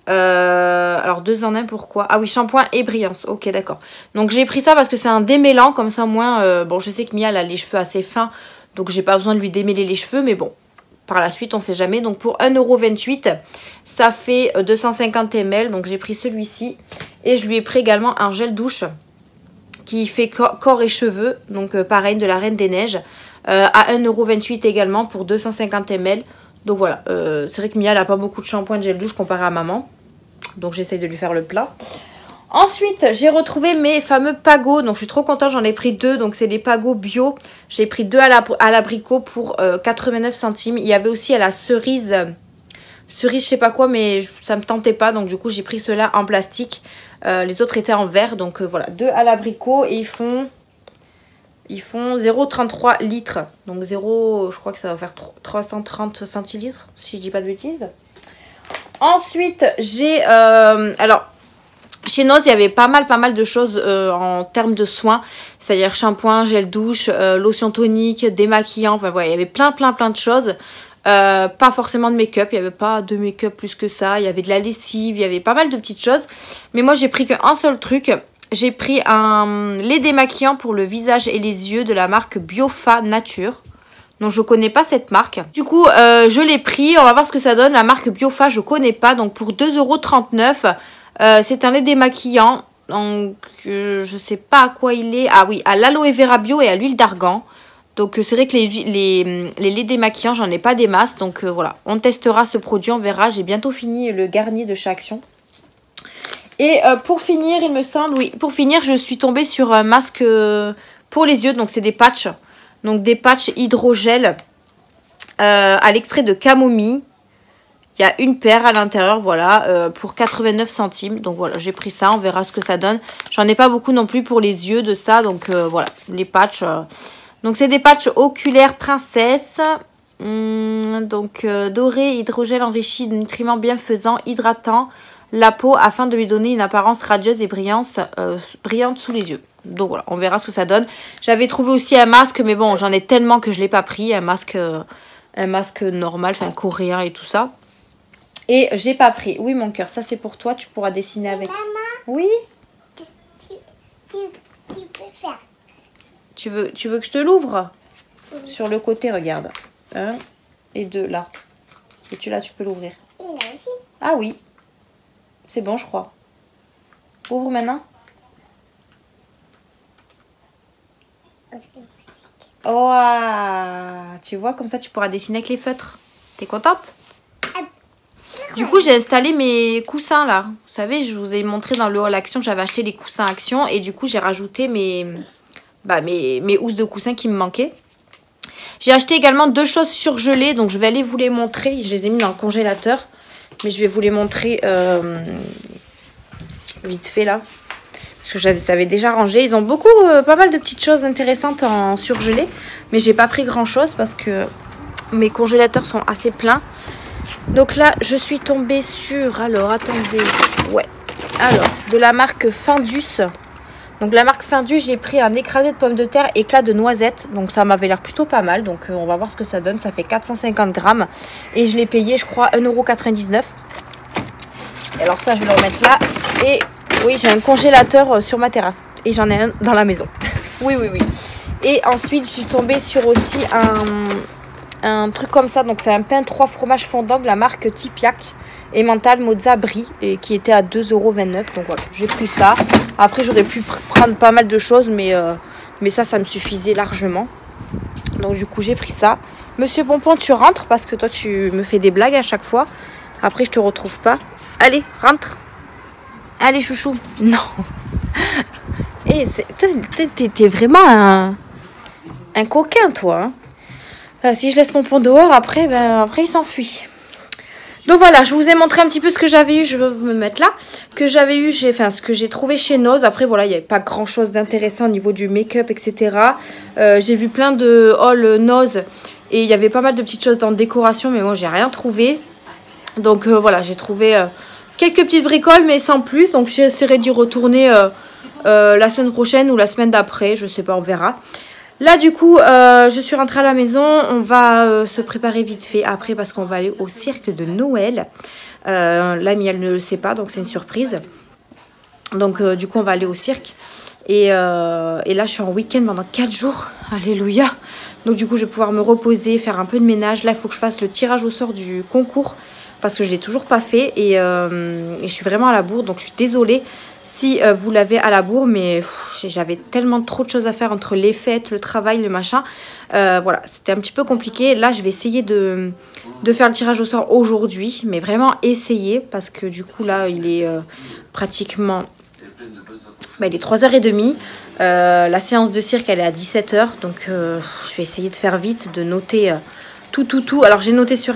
Alors 2 en 1, pourquoi? Ah oui, shampoing et brillance. Ok, d'accord. Donc j'ai pris ça parce que c'est un démêlant. Comme ça, moins... bon, je sais que Mia, elle a les cheveux assez fins. Donc j'ai pas besoin de lui démêler les cheveux. Mais bon, par la suite, on sait jamais. Donc pour 1,28 €, ça fait 250 ml. Donc j'ai pris celui-ci. Et je lui ai pris également un gel douche qui fait corps et cheveux. Donc pareil, de la Reine des Neiges. À 1,28 € également pour 250 ml. Donc voilà, c'est vrai que Mia, elle n'a pas beaucoup de shampoing de gel douche comparé à maman. Donc j'essaye de lui faire le plat. Ensuite, j'ai retrouvé mes fameux pagots. Donc je suis trop contente, j'en ai pris 2. Donc c'est des pagots bio. J'ai pris 2 à l'abricot pour 89 centimes. Il y avait aussi à la cerise, je sais pas quoi, mais ça me tentait pas. Donc du coup, j'ai pris ceux-là en plastique. Les autres étaient en verre. Donc voilà, 2 à l'abricot et ils font 0,33 litres. Donc 0, je crois que ça va faire 330 centilitres, si je dis pas de bêtises. Ensuite, j'ai... alors... Chez Noz, il y avait pas mal de choses en termes de soins. C'est-à-dire shampoing, gel douche, lotion tonique, démaquillant. Enfin voilà, il y avait plein de choses. Pas forcément de make-up. Il n'y avait pas de make-up plus que ça. Il y avait de la lessive. Il y avait pas mal de petites choses. Mais moi, j'ai pris qu'un seul truc. J'ai pris un lait démaquillant pour le visage et les yeux de la marque Biofa Nature. Donc je connais pas cette marque. Du coup, je l'ai pris. On va voir ce que ça donne. La marque Biofa, je connais pas. Donc pour 2,39 €. C'est un lait démaquillant, donc je sais pas à quoi il est. Ah oui, à l'aloe vera bio et à l'huile d'argan. Donc c'est vrai que les laits démaquillants, j'en ai pas des masses. Donc voilà, on testera ce produit, on verra. J'ai bientôt fini le garni de chez Action. Et pour finir, il me semble, oui, pour finir, je suis tombée sur un masque pour les yeux. Donc c'est des patchs. Donc des patchs hydrogel à l'extrait de camomille. Il y a une paire à l'intérieur, voilà, pour 89 centimes. Donc voilà, j'ai pris ça, on verra ce que ça donne. J'en ai pas beaucoup non plus pour les yeux de ça, donc voilà, les patchs. Donc c'est des patchs oculaires princesse. Donc doré, hydrogel enrichi de nutriments bienfaisants, hydratants, la peau afin de lui donner une apparence radieuse et brillante sous les yeux. Donc voilà, on verra ce que ça donne. J'avais trouvé aussi un masque, mais bon, j'en ai tellement que je ne l'ai pas pris. Un masque normal, enfin coréen et tout ça. Et j'ai pas pris. Oui, mon cœur, ça c'est pour toi. Tu pourras dessiner avec. Maman, Oui. tu peux faire. Tu veux que je te l'ouvre? Oui. Sur le côté, regarde. 1 et 2, là. Et tu peux l'ouvrir. Et là aussi. Ah oui. C'est bon, je crois. Ouvre maintenant. Oh, tu vois, comme ça, tu pourras dessiner avec les feutres. T'es contente? Du coup, j'ai installé mes coussins, là. Vous savez, je vous ai montré dans le haul Action, j'avais acheté les coussins Action. Et du coup, j'ai rajouté mes housses de coussins qui me manquaient. J'ai acheté également 2 choses surgelées. Donc, je vais aller vous les montrer. Je les ai mis dans le congélateur. Mais je vais vous les montrer vite fait, là. Parce que je les avais déjà rangés. Ils ont pas mal de petites choses intéressantes en surgelé. Mais j'ai pas pris grand-chose parce que mes congélateurs sont assez pleins. Donc là, je suis tombée sur... Alors, attendez. Ouais. Alors, de la marque Findus. Donc, la marque Findus, j'ai pris un écrasé de pommes de terre, éclat de noisettes. Donc, ça m'avait l'air plutôt pas mal. Donc, on va voir ce que ça donne. Ça fait 450 grammes. Et je l'ai payé, je crois, 1,99 €. Alors, ça, je vais le remettre là. Et oui, j'ai un congélateur sur ma terrasse. Et j'en ai un dans la maison. Oui. Et ensuite, je suis tombée sur aussi un truc comme ça. Donc, c'est un pain 3 fromages fondants de la marque Tipiak et Mental Mozza Brie, et qui était à 2,29 €. Donc, voilà, j'ai pris ça. Après, j'aurais pu prendre pas mal de choses, mais ça me suffisait largement. Donc, du coup, j'ai pris ça. Monsieur Pompon, tu rentres parce que toi, tu me fais des blagues à chaque fois. Après, je te retrouve pas. Allez, rentre. Allez, chouchou. Non. Et t'es vraiment un coquin, toi. Hein. Enfin, si je laisse Pompon dehors, après il s'enfuit. Donc voilà, je vous ai montré un petit peu ce que j'avais eu. Je vais me mettre là. Ce que j'ai trouvé chez Nose. Après, voilà, il n'y avait pas grand-chose d'intéressant au niveau du make-up, etc. J'ai vu plein de haul Nose. Et il y avait pas mal de petites choses dans la décoration. Mais moi, j'ai rien trouvé. Donc voilà, j'ai trouvé quelques petites bricoles, mais sans plus. Donc j'essaierai d'y retourner la semaine prochaine ou la semaine d'après. Je sais pas, on verra. Là, du coup, je suis rentrée à la maison. On va se préparer vite fait après parce qu'on va aller au cirque de Noël. L'amie, elle ne le sait pas, donc c'est une surprise. Donc, du coup, on va aller au cirque. Et là, je suis en week-end pendant 4 jours. Alléluia. Donc, du coup, je vais pouvoir me reposer, faire un peu de ménage. Là, il faut que je fasse le tirage au sort du concours parce que je ne l'ai toujours pas fait. Et je suis vraiment à la bourre, donc je suis désolée si vous l'avez à la bourre, mais j'avais tellement trop de choses à faire entre les fêtes, le travail, le machin. Voilà, c'était un petit peu compliqué. Là, je vais essayer de faire le tirage au sort aujourd'hui, mais vraiment essayer, parce que du coup, là, il est pratiquement... il est 3h30. La séance de cirque, elle est à 17 h. Donc, je vais essayer de faire vite, de noter tout. Alors, j'ai noté sur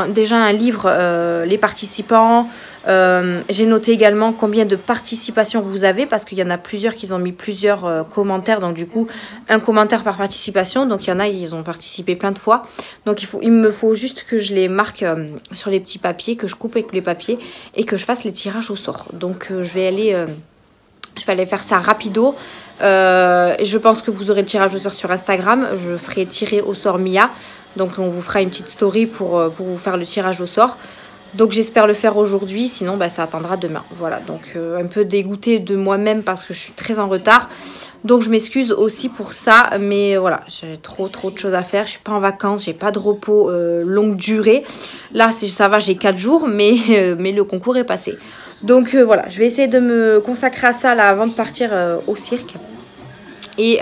déjà un livre les participants. J'ai noté également combien de participations vous avez parce qu'il y en a plusieurs qui ont mis plusieurs commentaires, donc du coup un commentaire par participation, donc il y en a ils ont participé plein de fois, donc il me faut juste que je les marque sur les petits papiers, que je coupe avec les papiers et que je fasse les tirages au sort. Donc je vais aller faire ça rapido. Je pense que vous aurez le tirage au sort sur Instagram. Je ferai tirer au sort Mia, donc on vous fera une petite story pour vous faire le tirage au sort. Donc j'espère le faire aujourd'hui, sinon ça attendra demain. Voilà, donc un peu dégoûtée de moi-même parce que je suis très en retard. Donc je m'excuse aussi pour ça, mais voilà, j'ai trop de choses à faire. Je suis pas en vacances, j'ai pas de repos longue durée. Là, ça va, j'ai 4 jours, mais le concours est passé. Donc voilà, je vais essayer de me consacrer à ça là avant de partir au cirque. Et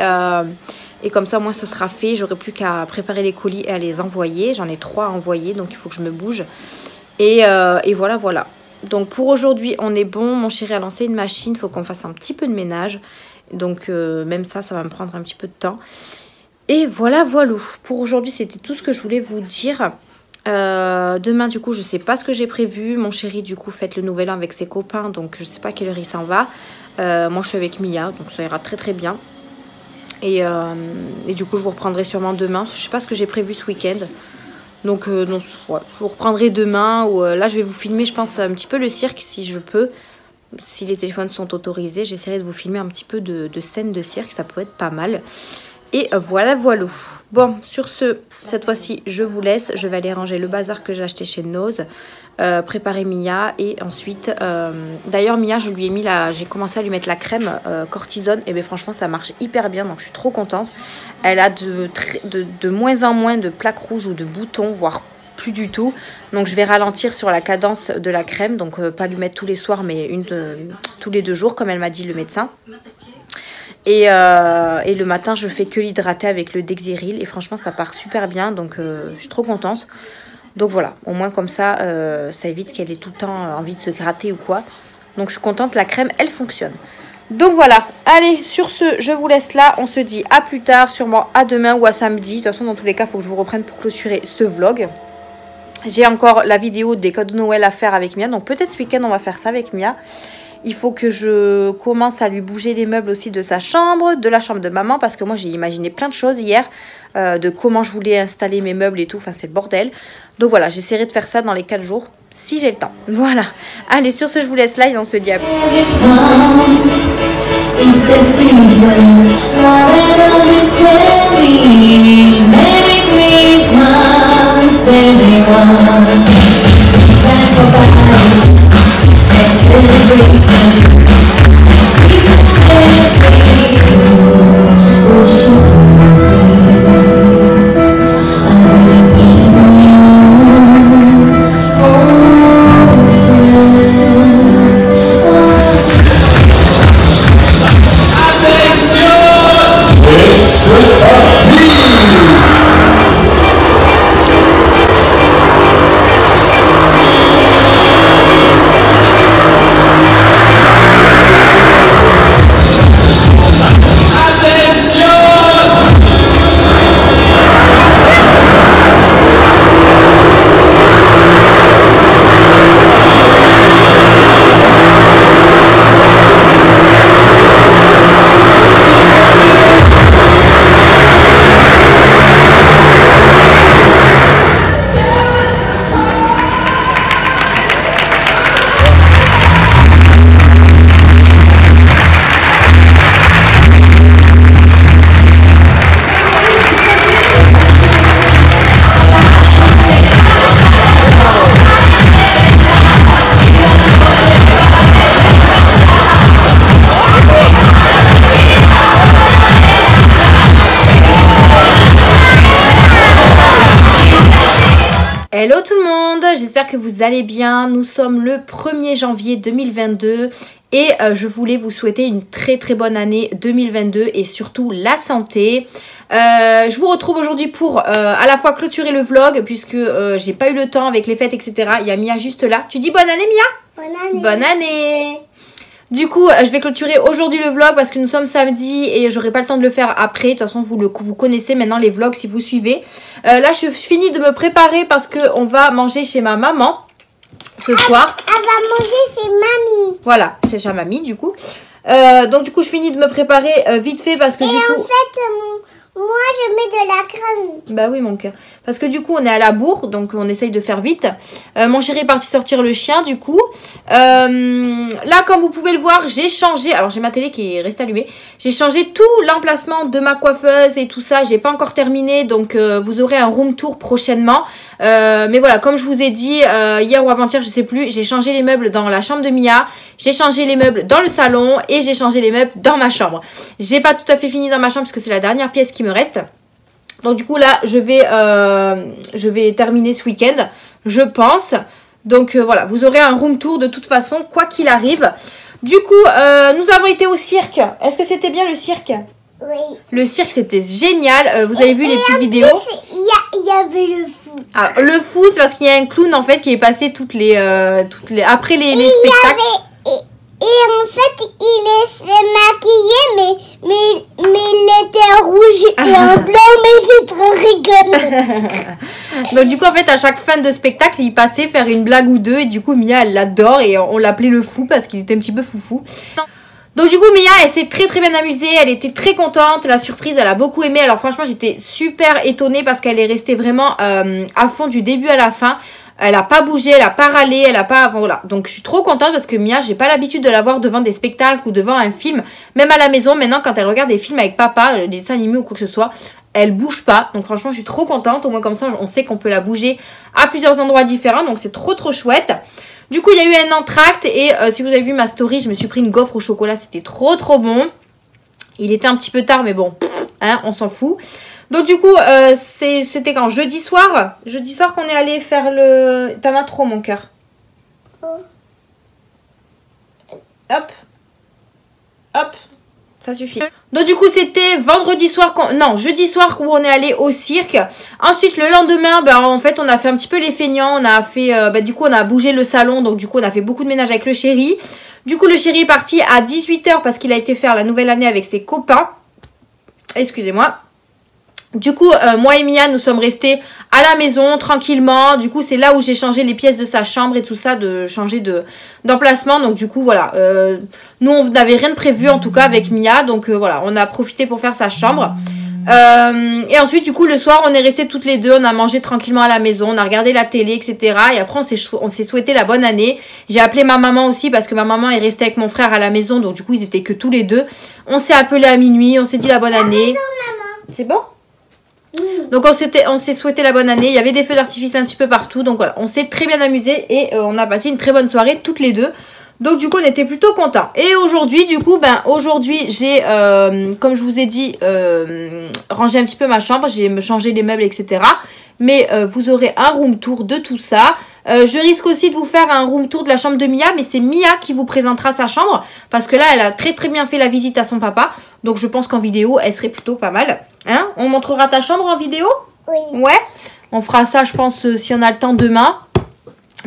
comme ça, moi, ce sera fait. J'aurai plus qu'à préparer les colis et à les envoyer. J'en ai 3 à envoyer, donc il faut que je me bouge. Et voilà. Donc pour aujourd'hui, on est bon. Mon chéri a lancé une machine. Il faut qu'on fasse un petit peu de ménage. Donc même ça va me prendre un petit peu de temps. Et voilà. Pour aujourd'hui, c'était tout ce que je voulais vous dire. Demain, du coup, je sais pas ce que j'ai prévu. Mon chéri, du coup, fête le nouvel an avec ses copains. Donc je sais pas à quelle heure il s'en va. Moi, je suis avec Mia. Donc ça ira très bien. Et du coup, je vous reprendrai sûrement demain. Je sais pas ce que j'ai prévu ce week-end. Donc, ouais, je vous reprendrai demain. Ou là, je vais vous filmer, je pense, un petit peu le cirque si je peux. Si les téléphones sont autorisés, j'essaierai de vous filmer un petit peu de scènes de cirque. Ça peut être pas mal. Et voilà, voilà. Bon, sur ce, cette fois-ci, je vous laisse. Je vais aller ranger le bazar que j'ai acheté chez Nose, préparer Mia. Et ensuite, d'ailleurs, Mia, je lui ai mis j'ai commencé à lui mettre la crème cortisone. Et bien, franchement, ça marche hyper bien. Donc, je suis trop contente. Elle a de moins en moins de plaques rouges ou de boutons, voire plus du tout. Donc, je vais ralentir sur la cadence de la crème. Donc, pas lui mettre tous les soirs, mais tous les 2 jours, comme elle m'a dit le médecin. Et le matin, je fais que l'hydrater avec le Dexiril. Et franchement, ça part super bien. Donc, je suis trop contente. Donc, voilà. Au moins, comme ça, ça évite qu'elle ait tout le temps envie de se gratter ou quoi. Donc, je suis contente. La crème, elle fonctionne. Donc, voilà. Allez, sur ce, je vous laisse là. On se dit à plus tard. Sûrement à demain ou à samedi. De toute façon, dans tous les cas, il faut que je vous reprenne pour clôturer ce vlog. J'ai encore la vidéo des cadeaux de Noël à faire avec Mia. Donc, peut-être ce week-end, on va faire ça avec Mia. Il faut que je commence à lui bouger les meubles aussi de sa chambre, de la chambre de maman. Parce que moi, j'ai imaginé plein de choses hier. De comment je voulais installer mes meubles et tout. Enfin, c'est le bordel. Donc voilà, j'essaierai de faire ça dans les 4 jours. Si j'ai le temps. Voilà. Allez, sur ce, je vous laisse là et on se dit à plus. Hello tout le monde, j'espère que vous allez bien. Nous sommes le 1er janvier 2022 et je voulais vous souhaiter une très bonne année 2022 et surtout la santé. Je vous retrouve aujourd'hui pour à la fois clôturer le vlog puisque j'ai pas eu le temps avec les fêtes etc. Il y a Mia juste là. Tu dis bonne année Mia? Bonne année. Bonne année. Du coup, je vais clôturer aujourd'hui le vlog parce que nous sommes samedi et j'aurai pas le temps de le faire après. De toute façon, vous connaissez maintenant les vlogs si vous suivez. Là, je finis de me préparer parce qu'on va manger chez ma maman ce soir. Elle va manger chez mamie. Voilà, chez sa mamie du coup. Donc du coup, je finis de me préparer vite fait parce que du coup... en fait, moi, je mets de la crème. Bah oui, mon cœur. Parce que du coup, on est à la bourre, donc on essaye de faire vite. Mon chéri est parti sortir le chien, du coup. Là, comme vous pouvez le voir, j'ai changé... Alors, j'ai ma télé qui est restée allumée. J'ai changé tout l'emplacement de ma coiffeuse et tout ça. J'ai pas encore terminé, donc vous aurez un room tour prochainement. Mais voilà, comme je vous ai dit, hier ou avant-hier, je sais plus, j'ai changé les meubles dans la chambre de Mia. J'ai changé les meubles dans le salon et j'ai changé les meubles dans ma chambre. J'ai pas tout à fait fini dans ma chambre parce que c'est la dernière pièce qui me reste. Donc du coup là, je vais terminer ce week-end, je pense. Donc voilà, vous aurez un room tour de toute façon, quoi qu'il arrive. Du coup, nous avons été au cirque. Est-ce que c'était bien le cirque? Oui. Le cirque, c'était génial. Vous avez vu les petites vidéos? Il y avait le fou. Alors, le fou, c'est parce qu'il y a un clown en fait qui est passé après les spectacles. Et en fait, il s'est maquillé, mais il était rouge et en blanc, mais c'est trop rigolo. Donc du coup, en fait, à chaque fin de spectacle, il passait faire une blague ou deux. Et du coup, Mia, elle l'adore et on l'appelait le fou parce qu'il était un petit peu foufou. Donc du coup Mia elle s'est très bien amusée, elle était très contente, la surprise elle a beaucoup aimé. Alors franchement j'étais super étonnée parce qu'elle est restée vraiment à fond du début à la fin. Elle a pas bougé, elle a pas râlé, elle a pas... Enfin, voilà. Donc je suis trop contente parce que Mia, j'ai pas l'habitude de la voir devant des spectacles ou devant un film. Même à la maison, maintenant quand elle regarde des films avec papa, des dessins animés ou quoi que ce soit, elle bouge pas. Donc franchement je suis trop contente. Au moins comme ça on sait qu'on peut la bouger à plusieurs endroits différents. Donc c'est trop chouette. Du coup il y a eu un entracte et si vous avez vu ma story, je me suis pris une gaufre au chocolat. C'était trop bon. Il était un petit peu tard mais bon, hein, on s'en fout. Donc du coup, c'était quand? Jeudi soir qu'on est allé faire le... T'en as trop mon cœur. Hop. Hop. Ça suffit. Donc du coup c'était vendredi soir, jeudi soir où on est allé au cirque. Ensuite le lendemain, en fait on a fait un petit peu les feignants. On a fait, du coup on a bougé le salon. Donc du coup on a fait beaucoup de ménage avec le chéri. Du coup le chéri est parti à 18 h parce qu'il a été faire la nouvelle année avec ses copains. Excusez-moi. Du coup, moi et Mia, nous sommes restés à la maison tranquillement. Du coup, c'est là où j'ai changé les pièces de sa chambre et tout ça, de changer d'emplacement. Donc du coup, voilà. Nous, on n'avait rien de prévu en tout cas avec Mia. Donc voilà, on a profité pour faire sa chambre. Et ensuite, du coup, le soir, on est restés toutes les deux. On a mangé tranquillement à la maison. On a regardé la télé, etc. Et après, on s'est souhaité la bonne année. J'ai appelé ma maman aussi parce que ma maman est restée avec mon frère à la maison. Donc du coup, ils étaient que tous les deux. On s'est appelé à minuit. On s'est dit la bonne année. C'est bon ? Donc on s'est souhaité la bonne année. Il y avait des feux d'artifice un petit peu partout. Donc voilà, on s'est très bien amusé et on a passé une très bonne soirée toutes les deux. Donc du coup on était plutôt contents. Et aujourd'hui du coup aujourd'hui j'ai comme je vous ai dit rangé un petit peu ma chambre. J'ai changé les meubles etc. Mais vous aurez un room tour de tout ça. Je risque aussi de vous faire un room tour de la chambre de Mia. Mais c'est Mia qui vous présentera sa chambre. Parce que là elle a très bien fait la visite à son papa. Donc je pense qu'en vidéo elle serait plutôt pas mal. Hein? On montrera ta chambre en vidéo? Oui. Ouais. On fera ça je pense si on a le temps demain.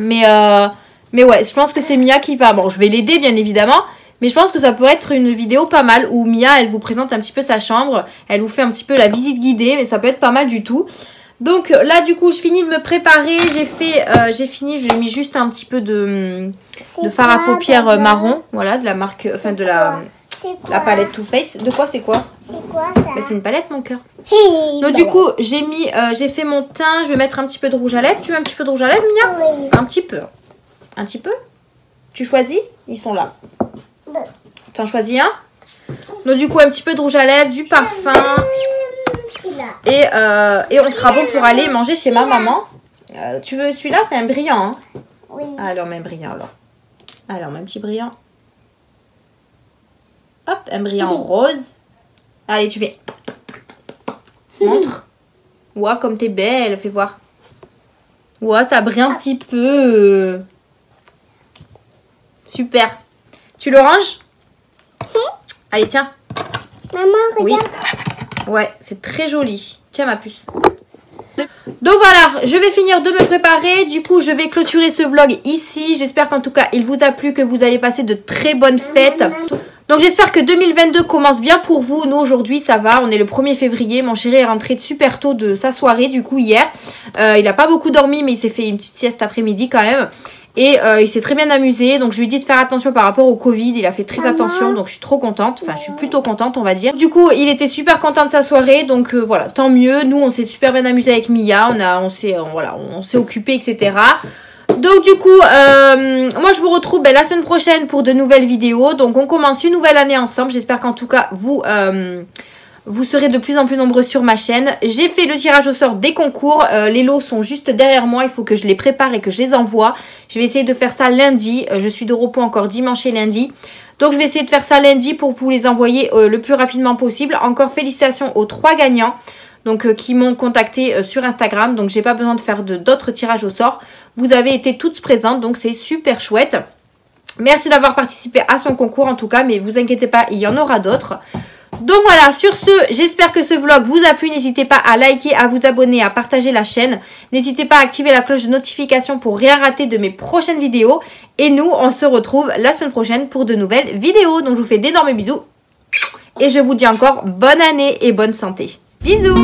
Mais ouais, je pense que c'est Mia qui va... Bon, je vais l'aider bien évidemment. Mais je pense que ça pourrait être une vidéo pas mal. Où Mia, elle vous présente un petit peu sa chambre. Elle vous fait un petit peu la visite guidée. Mais ça peut être pas mal du tout. Donc là, du coup, je finis de me préparer. J'ai fini, j'ai mis juste un petit peu de fard à paupières marron. Voilà, de la marque... Enfin, de la palette Too Faced. De quoi c'est quoi? C'est quoi ça? C'est une palette, mon cœur. Donc du coup, j'ai fait mon teint. Je vais mettre un petit peu de rouge à lèvres. Tu veux un petit peu de rouge à lèvres, Mia? Oui. Un petit peu. Un petit peu? Tu choisis? Ils sont là. T'en choisis un? Donc du coup, un petit peu de rouge à lèvres, du parfum. Et on sera bon pour aller manger chez ma maman. Tu veux celui-là? C'est un brillant. Hein? Oui. Alors, mets un brillant alors. Alors, mets un petit brillant. Hop, un brillant rose. Allez, tu fais. Montre. Ouah, comme t'es belle. Fais voir. Ouah, ça brille un petit peu. Super. Tu le ranges? Allez, tiens. Maman, regarde. Oui. Ouais, c'est très joli. Tiens, ma puce. Donc voilà, je vais finir de me préparer. Du coup, je vais clôturer ce vlog ici. J'espère qu'en tout cas, il vous a plu, que vous allez passer de très bonnes fêtes. Donc j'espère que 2022 commence bien pour vous. Nous aujourd'hui ça va, on est le 1er février. Mon chéri est rentré super tôt de sa soirée du coup hier. Il n'a pas beaucoup dormi mais il s'est fait une petite sieste après-midi quand même. Et il s'est très bien amusé. Donc je lui ai dit de faire attention par rapport au Covid. Il a fait très attention donc je suis trop contente. Enfin je suis plutôt contente on va dire. Du coup il était super content de sa soirée. Donc voilà tant mieux. Nous on s'est super bien amusé avec Mia. On s'est occupé etc. Donc du coup, moi je vous retrouve la semaine prochaine pour de nouvelles vidéos. Donc on commence une nouvelle année ensemble. J'espère qu'en tout cas vous serez de plus en plus nombreux sur ma chaîne. J'ai fait le tirage au sort des concours. Les lots sont juste derrière moi. Il faut que je les prépare et que je les envoie. Je vais essayer de faire ça lundi. Je suis de repos encore dimanche et lundi. Donc je vais essayer de faire ça lundi pour vous les envoyer le plus rapidement possible. Encore félicitations aux 3 gagnants. Donc qui m'ont contacté sur Instagram. Donc j'ai pas besoin de faire d'autres tirages au sort. Vous avez été toutes présentes. Donc c'est super chouette. Merci d'avoir participé à son concours en tout cas. Mais vous inquiétez pas, il y en aura d'autres. Donc voilà, sur ce, j'espère que ce vlog vous a plu. N'hésitez pas à liker, à vous abonner, à partager la chaîne. N'hésitez pas à activer la cloche de notification pour rien rater de mes prochaines vidéos. Et nous, on se retrouve la semaine prochaine pour de nouvelles vidéos. Donc je vous fais d'énormes bisous. Et je vous dis encore bonne année et bonne santé. Bisous!